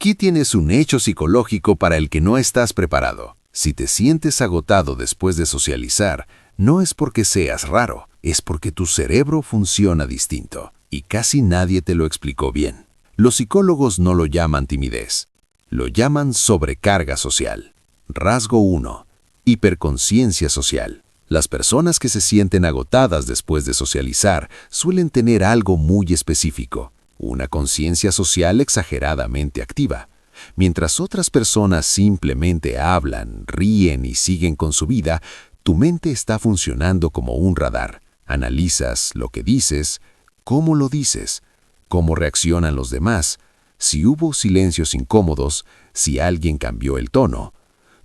Aquí tienes un hecho psicológico para el que no estás preparado. Si te sientes agotado después de socializar, no es porque seas raro, es porque tu cerebro funciona distinto, y casi nadie te lo explicó bien. Los psicólogos no lo llaman timidez, lo llaman sobrecarga social. Rasgo 1. Hiperconsciencia social. Las personas que se sienten agotadas después de socializar suelen tener algo muy específico, una conciencia social exageradamente activa. Mientras otras personas simplemente hablan, ríen y siguen con su vida, tu mente está funcionando como un radar. Analizas lo que dices, cómo lo dices, cómo reaccionan los demás, si hubo silencios incómodos, si alguien cambió el tono.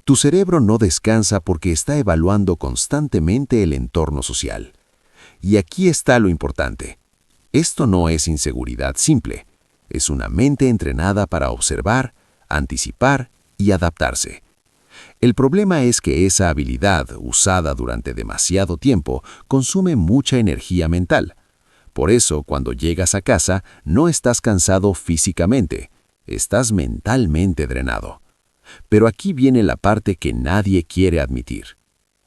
Tu cerebro no descansa porque está evaluando constantemente el entorno social. Y aquí está lo importante. Esto no es inseguridad simple. Es una mente entrenada para observar, anticipar y adaptarse. El problema es que esa habilidad, usada durante demasiado tiempo, consume mucha energía mental. Por eso, cuando llegas a casa, no estás cansado físicamente, estás mentalmente drenado. Pero aquí viene la parte que nadie quiere admitir.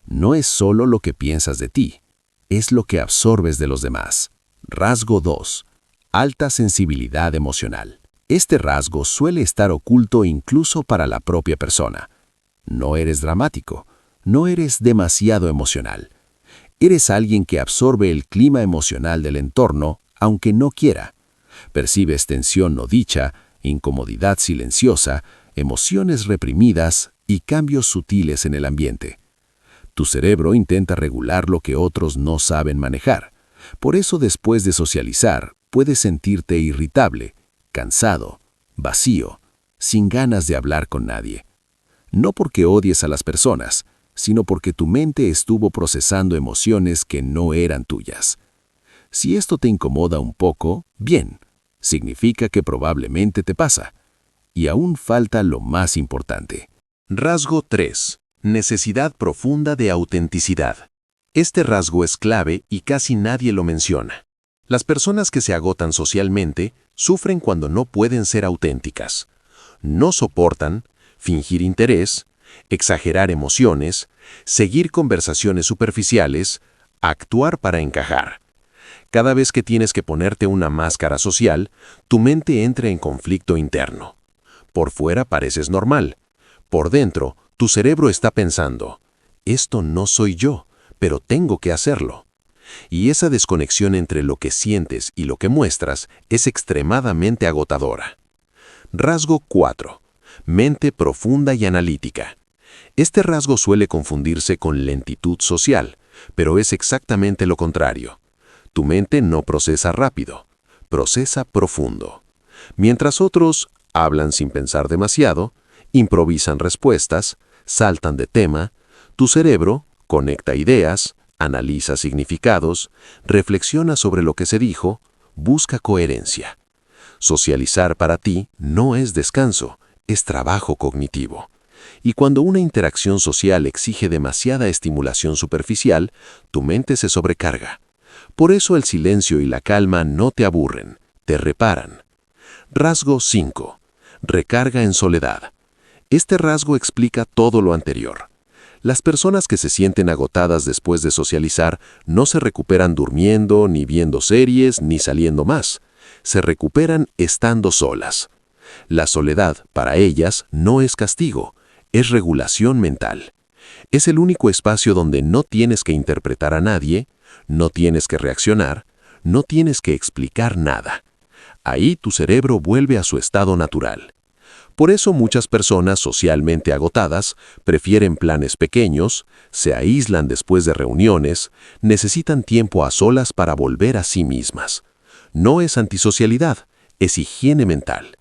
No es solo lo que piensas de ti, es lo que absorbes de los demás. Rasgo 2. Alta sensibilidad emocional. Este rasgo suele estar oculto incluso para la propia persona. No eres dramático, no eres demasiado emocional. Eres alguien que absorbe el clima emocional del entorno, aunque no quiera. Percibes tensión no dicha, incomodidad silenciosa, emociones reprimidas y cambios sutiles en el ambiente. Tu cerebro intenta regular lo que otros no saben manejar. Por eso después de socializar, puedes sentirte irritable, cansado, vacío, sin ganas de hablar con nadie. No porque odies a las personas, sino porque tu mente estuvo procesando emociones que no eran tuyas. Si esto te incomoda un poco, bien, significa que probablemente te pasa. Y aún falta lo más importante. Rasgo 3. Necesidad profunda de autenticidad. Este rasgo es clave y casi nadie lo menciona. Las personas que se agotan socialmente sufren cuando no pueden ser auténticas. No soportan fingir interés, exagerar emociones, seguir conversaciones superficiales, actuar para encajar. Cada vez que tienes que ponerte una máscara social, tu mente entra en conflicto interno. Por fuera pareces normal. Por dentro, tu cerebro está pensando, esto no soy yo, pero tengo que hacerlo. Y esa desconexión entre lo que sientes y lo que muestras es extremadamente agotadora. Rasgo 4. Mente profunda y analítica. Este rasgo suele confundirse con lentitud social, pero es exactamente lo contrario. Tu mente no procesa rápido, procesa profundo. Mientras otros hablan sin pensar demasiado, improvisan respuestas, saltan de tema, tu cerebro conecta ideas, analiza significados, reflexiona sobre lo que se dijo, busca coherencia. Socializar para ti no es descanso, es trabajo cognitivo. Y cuando una interacción social exige demasiada estimulación superficial, tu mente se sobrecarga. Por eso el silencio y la calma no te aburren, te reparan. Rasgo 5. Recarga en soledad. Este rasgo explica todo lo anterior. Las personas que se sienten agotadas después de socializar no se recuperan durmiendo, ni viendo series, ni saliendo más. Se recuperan estando solas. La soledad, para ellas, no es castigo, es regulación mental. Es el único espacio donde no tienes que interpretar a nadie, no tienes que reaccionar, no tienes que explicar nada. Ahí tu cerebro vuelve a su estado natural. Por eso muchas personas socialmente agotadas prefieren planes pequeños, se aíslan después de reuniones, necesitan tiempo a solas para volver a sí mismas. No es antisocialidad, es higiene mental.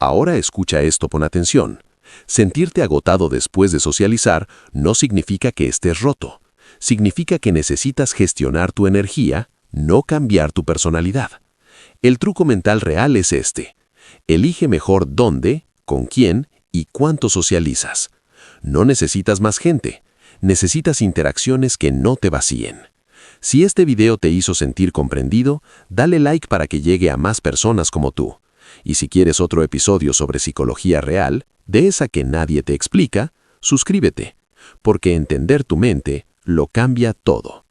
Ahora escucha esto con atención. Sentirte agotado después de socializar no significa que estés roto. Significa que necesitas gestionar tu energía, no cambiar tu personalidad. El truco mental real es este. Elige mejor dónde, con quién y cuánto socializas. No necesitas más gente, necesitas interacciones que no te vacíen. Si este video te hizo sentir comprendido, dale like para que llegue a más personas como tú. Y si quieres otro episodio sobre psicología real, de esa que nadie te explica, suscríbete, porque entender tu mente lo cambia todo.